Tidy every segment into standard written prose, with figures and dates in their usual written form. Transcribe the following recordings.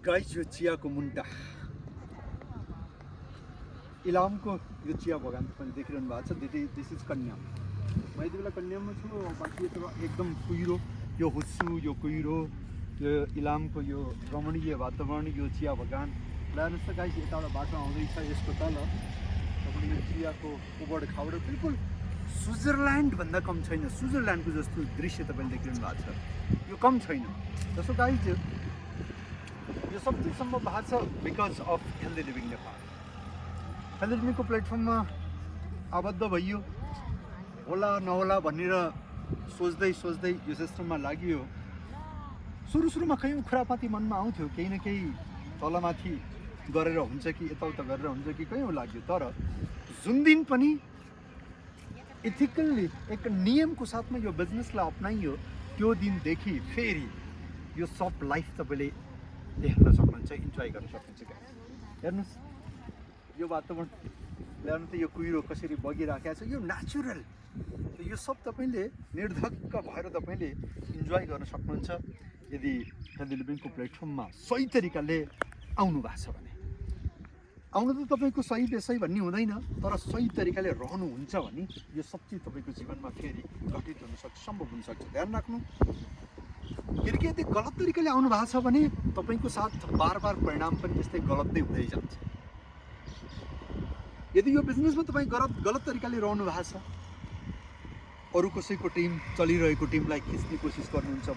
Guys यो चियाको मुन्टा इलामको यो चिया बगान पनि देखिरहनु भएको छ। दिस इज कन्या। म यति बेला कन्यामा छु। बाँकी यता एकदम कुहिरो यो हुस्सु यो कुहिरो यो इलामको यो रमणीय वातावरण यो चिया बगान हेर्नुहोस् त गाइस। यताबाट बाटो आउँदैछ। यसको तल तपाईँले यो चियाको उबड खाबड बिल्कुल स्विजरल्यान्डभन्दा कम छैन। स्विजरल्यान्डको जस्तो दृश्य तपाईँले देखिरहनु भएको छ। यो कम छैन। जस्तो गाइस यो सब चिज सम्भव भएको छ because of healthy living Nepal. Healthy लिभिङको प्लेटफर्ममा आबद्ध भइयो। होला नहोला भनेर सोच्दै सोच्दै यो सिस्टममा लागियो। सुरुमा कयौँ खुरापाती मनमा आउँथ्यो, केही न केही तलमाथि गरेर हुन्छ कि यताउता गरेर हुन्छ कि कयौँ लाग्यो। तर जुन दिन पनि इथिकल्ली एक नियमको साथमा यो बिजनेसलाई अप्नाइयो त्यो दिनदेखि फेरि यो सब लाइफ तपाईँले देख्न सक्नुहुन्छ, इन्जोय गर्न सक्नुहुन्छ। क्या हेर्नुहोस् यो वातावरण, ल्याउनु त यो कुहिरो कसरी बगिराखेको छ, यो नेचुरल। यो सब तपाईँले निर्धक्क भएर तपाईँले इन्जोय गर्न सक्नुहुन्छ यदि हेल्दी लिभिङको प्लेटफर्ममा सही तरिकाले आउनु भएको छ भने। आउनु त तपाईँको सही बेसही भन्ने हुँदैन, तर सही तरिकाले रहनुहुन्छ भने यो सब चिज तपाईँको जीवनमा फेरि घटित हुनसक्छ, सम्भव हुनसक्छ। ध्यान राख्नु। किनकि यदि गलत तरिकाले आउनु भएको छ भने तपाईँको साथ बार परिणाम पनि त्यस्तै गलत नै हुँदै जान्छ। यदि यो बिजनेसमा तपाईँ गलत तरिकाले रहनु भएको छ, अरू कसैको टिम चलिरहेको टिमलाई खिच्ने कोसिस गर्नुहुन्छ,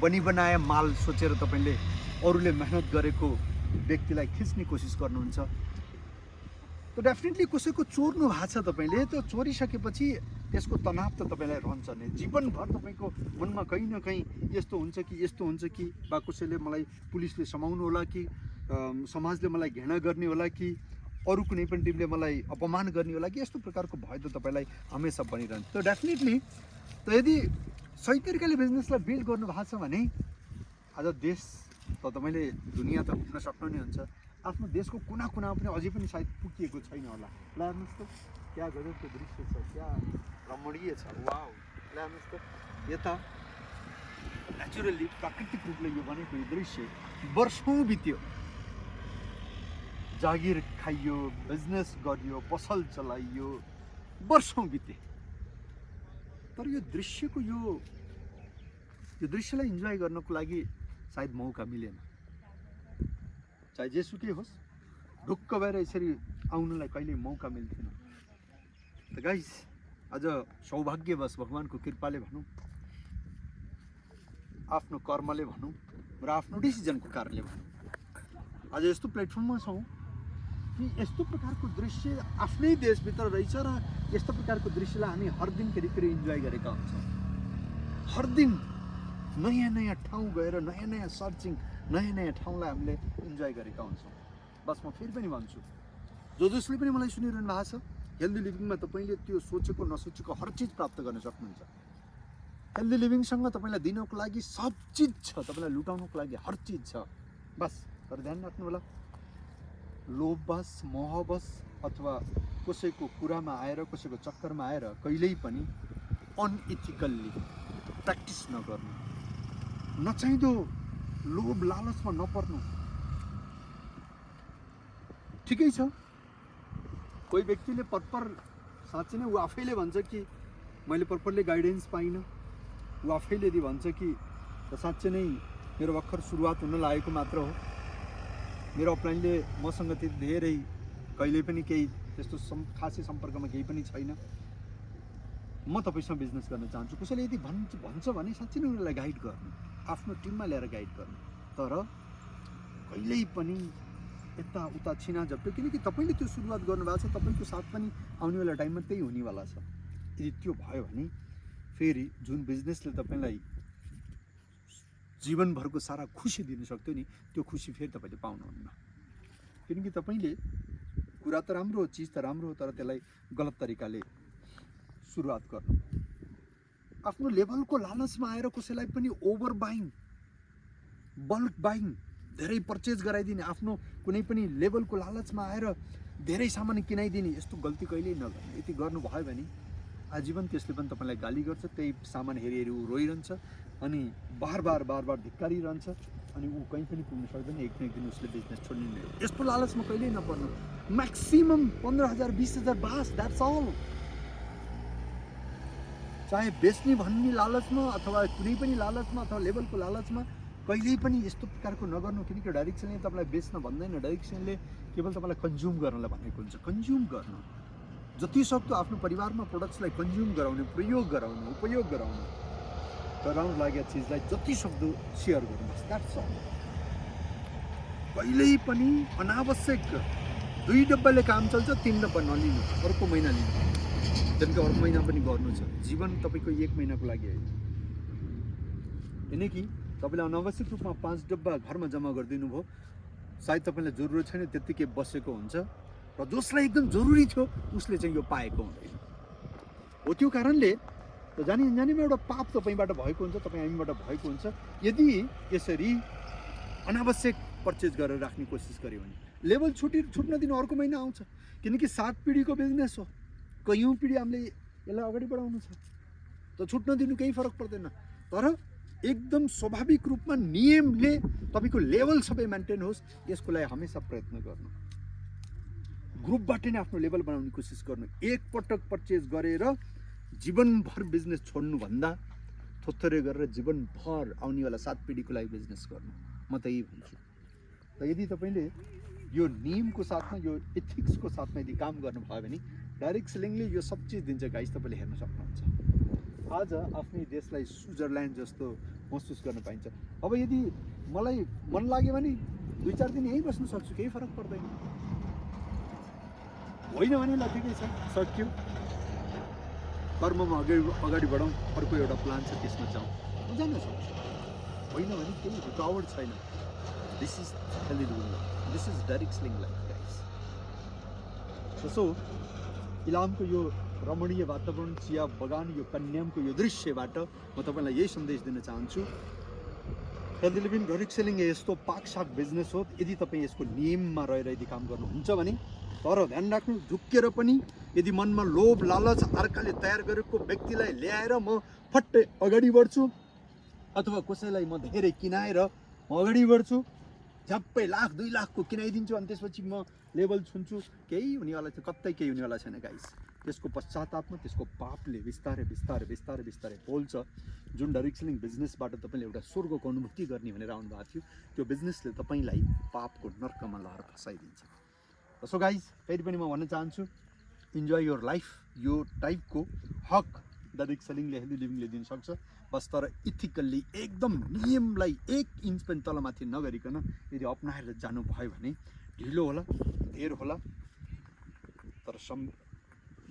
बनी बनाए माल सोचेर तपाईँले अरूले मेहनत गरेको व्यक्तिलाई खिच्ने कोसिस गर्नुहुन्छ, त डेफिनेटली कसैको चोर्नु भएको छ तपाईँले। त्यो चोरिसकेपछि त्यसको तनाव त तपाईँलाई रहन्छ नै। जीवनभर तपाईँको मनमा कहीँ न कहीँ यस्तो हुन्छ कि वा कसैले मलाई पुलिसले समाउनु होला कि समाजले मलाई घृणा गर्ने होला कि अरू कुनै पनि टिमले मलाई अपमान गर्ने होला कि यस्तो प्रकारको भय त तपाईँलाई हमेसा बनिरहन्छ। त डेफिनेटली त यदि सही तरिकाले बिजनेसलाई बिल्ड गर्नु भएको छ भने आज देश त तपाईँले दुनियाँ त घुम्न सक्नु नै हुन्छ। आफ्नो देशको कुना पनि अझै पनि सायद पुगिएको छैन होला। ल हेर्नुहोस् त क्या गजबको दृश्य छ, क्या रमणीय छ। वाउ, ल हेर्नुहोस् त यता नेचुरली प्राकृतिक रूपले यो बनेको यो दृश्य वर्षौँ बित्यो। जागिर खाइयो, बिजनेस गरियो, पसल चलाइयो, वर्षौँ बिते। तर यो दृश्यको यो दृश्यलाई इन्जोय गर्नको लागि सायद मौका मिलेन। चाहे जेसुकै होस्, ढुक्क भएर यसरी आउनुलाई कहिल्यै मौका मिल्थेन। त गाइस आज सौभाग्यवश भगवानको कृपाले भनौँ, आफ्नो कर्मले भनौँ र आफ्नो डिसिजनको कारणले भनौँ, आज यस्तो प्लेटफर्ममा छौँ कि यस्तो प्रकारको दृश्य आफ्नै देशभित्र रहेछ र यस्तो प्रकारको दृश्यलाई हामी हर दिन फेरि इन्जोय गरेका हुन्छौँ। हर दिन नयाँ ठाउँ गएर नयाँ सर्चिङ, नयाँ ठाउँलाई हामीले इन्जोय गरेका हुन्छौँ। बस म फेरि पनि भन्छु, जसले पनि मलाई सुनिरहनु भएको छ, हेल्दी लिभिङमा तपाईँले त्यो सोचेको नसोचेको हर चिज प्राप्त गर्न सक्नुहुन्छ। हेल्दी लिभिङसँग तपाईँलाई दिनको लागि सब चिज छ, तपाईँलाई लुटाउनुको लागि हर चिज छ। बस तर ध्यान राख्नु होला, लोभवश मोहवश अथवा कसैको कुरामा आएर कसैको चक्करमा आएर कहिल्यै पनि अनइथिकल्ली प्र्याक्टिस नगर्नु, नचाहिँदो लोभ लालचमा नपर्नु। ठिकै छ, कोही व्यक्तिले पर्पर साँच्चै नै ऊ आफैले भन्छ कि मैले पर्परले गाइडेन्स पाइनँ, ऊ आफैले यदि भन्छ कि साँच्चै नै मेरो भर्खर सुरुवात हुन लागेको मात्र हो, मेरो अपलाइनले मसँग त्यति धेरै कहिल्यै पनि केही त्यस्तो खासै सम्पर्कमा केही पनि छैन, म तपाईँसँग बिजनेस गर्न चाहन्छु, कसैले यदि भन्छ भने साँच्चै नै उनीहरूलाई गाइड गर्नु, आफ्नो टिममा ल्याएर गाइड गर्नु। तर कहिल्यै पनि यताउता छिनाझप्टो, किनकि तपाईँले त्यो सुरुवात गर्नुभएको छ, तपाईँको साथ पनि आउनेवाला टाइममा त्यही हुनेवाला छ। यदि त्यो भयो भने फेरि जुन बिजनेसले तपाईँलाई जीवनभरको सारा खुसी दिन सक्थ्यो नि, त्यो खुसी फेरि तपाईँले पाउनुहुन्न। किनकि तपाईँले कुरा त राम्रो हो, चिज त राम्रो हो, तर त्यसलाई गलत तरिकाले सुरुवात गर्नु, आफ्नो लेभलको लालचमा आएर कसैलाई पनि ओभर बाइङ, बल्क बाइङ, धेरै पर्चेज गराइदिने, आफ्नो कुनै पनि लेभलको लालचमा आएर धेरै सामान किनाइदिने, यस्तो गल्ती कहिल्यै नगर्नु। यति गर्नुभयो भने आजीवन त्यसले पनि तपाईँलाई गाली गर्छ, त्यही सामान हेरी ऊ रोइरहन्छ अनि बार बार धिक्कारिरहन्छ। अनि ऊ कहीँ पनि पुग्न सक्दैन, एक न एक दिन उसले बिजनेस छोड्ने नै हो। यस्तो लालचमा कहिल्यै नपर्नु। म्याक्सिमम 15,000 20,000 बास, द्याट्स अल। चाहे बेच्ने भन्ने लालचमा अथवा कुनै पनि लालचमा अथवा लेभलको लालचमा कहिल्यै पनि यस्तो प्रकारको नगर्नु, किनकि डाइरेक्ट सेलिङले तपाईँलाई बेच्न भन्दैन, डाइरेक्ट सेलिङले केवल तपाईँलाई कन्ज्युम गर्नलाई भनेको हुन्छ। कन्ज्युम गर्नु, जति सक्दो आफ्नो परिवारमा प्रोडक्ट्सलाई कन्ज्युम गराउने, प्रयोग गराउनु, उपयोग गराउनु, गराउनु लागेको चिजलाई जति सक्दो सेयर गर्नुहोस्, द्याट्स अल। कहिल्यै पनि अनावश्यक 2 डब्बाले काम चल्छ 3 डब्बा नलिनु, अर्को महिना लिनु, किनकि अर्को महिना पनि गर्नु छ। जीवन तपाईँको 1 महिनाको लागि होइन। किनकि तपाईँले अनावश्यक रूपमा 5 डब्बा घरमा जम्मा गरिदिनु भयो, सायद तपाईँलाई जरुरत छैन त्यत्तिकै बसेको हुन्छ, र जसलाई एकदम जरुरी थियो उसले चाहिँ यो पाएको हुँदैन हो। त्यो कारणले जानी जानीमा एउटा पाप तपाईँबाट भएको हुन्छ, तपाईँ हामीबाट भएको हुन्छ। यदि यसरी अनावश्यक पर्चेज गरेर राख्ने कोसिस गऱ्यो भने लेभल छुट्न दिनु, अर्को महिना आउँछ। किनकि 7 पिँढीको बिजनेस हो, कयौँ पिँढी हामीले यसलाई अगाडि बढाउनु छ, त छुट्न दिनु केही फरक पर्दैन। तर एकदम स्वाभाविक रूपमा नियमले तपाईँको लेभल सबै मेन्टेन होस्, यसको लागि हमेसा प्रयत्न गर्नु। ग्रुपबाट नै आफ्नो लेभल बनाउने कोसिस गर्नु। एक पटक पर्चेज गरेर जीवनभर बिजनेस छोड्नुभन्दा थोथोरै गरेर जीवनभर आउनेवाला 7 पिँढीको लागि बिजनेस गर्नु, म त यही भन्छु। त यदि तपाईँले यो नियमको साथमा, यो एथिक्सको साथमा यदि काम गर्नुभयो भने डाइरेक्ट सेलिङले यो सब चिज दिन्छ गाइस, तपाईँले हेर्न सक्नुहुन्छ। आज आफ्नै देशलाई स्विजरल्यान्ड जस्तो महसुस गर्न पाइन्छ। अब यदि मलाई मन लाग्यो भने 2-4 दिन यहीँ बस्न सक्छु, केही फरक पर्दैन। होइन भने ल ठिकै छ, सक्यो, कर्ममा अगाडि बढौँ, अर्को एउटा प्लान छ त्यसमा जाउँ, जान सक्छु। होइन भने केही रुकावट छैन। This is healthy living life, this is direct selling life guys. So इलामको यो रमणीय वातावरण, चिया बगान, यो कन्यामको यो दृश्यबाट म तपाईँलाई यही सन्देश दिन चाहन्छु। हेल्दी लिभिङ डाइरेक्ट सेलिङ यस्तो पाकसाक बिजनेस हो, यदि तपाईँ यसको नियममा रहेर यदि काम गर्नुहुन्छ भने। तर ध्यान राख्नु, झुक्केर पनि यदि मनमा लोभ लालच अर्काले तयार गरेको व्यक्तिलाई ल्याएर म फट्टै अगाडि बढ्छु, अथवा कसैलाई म धेरै किनाएर म अगाडि बढ्छु, झ्याप्पै 1,00,000 2 लाखको किनाइदिन्छु अनि त्यसपछि म लेभल छुन्छु, केही हुनेवाला छ, कतै केही हुनेवाला छैन गाइस। त्यसको पश्चातापमा त्यसको पापले बिस्तारै बिस्तारै बिस्तारै बिस्तारै पोल्छ। जुन डाइरेक्ट सेलिङ बिजनेसबाट तपाईँले एउटा स्वर्गको अनुभूति गर्ने भनेर आउनुभएको थियो, त्यो बिजनेसले तपाईँलाई पापको नर्कमा लहर फसाइदिन्छ। सो गाइस, फेरि पनि म भन्न चाहन्छु, इन्जोय योर लाइफ। यो टाइपको हक डाइरेक्ट सेलिङले, हेल्दी लिभिङले दिन सक्छ। बस तर इथिकल्ली एकदम नियमलाई 1 इन्च पनि तलमाथि नगरिकन यदि अपनाएर जानुभयो भने ढिलो होला, धेर होला, तर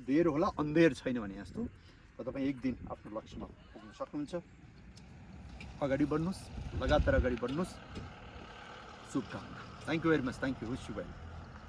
देर होला अन्धेर छैन भने जस्तो, र तपाईँ एक दिन आफ्नो लक्ष्यमा पुग्न सक्नुहुन्छ। अगाडि बढ्नुहोस्, लगातार अगाडि बढ्नुहोस्। शुभकामना। Thank you very much, thank you, wish you well.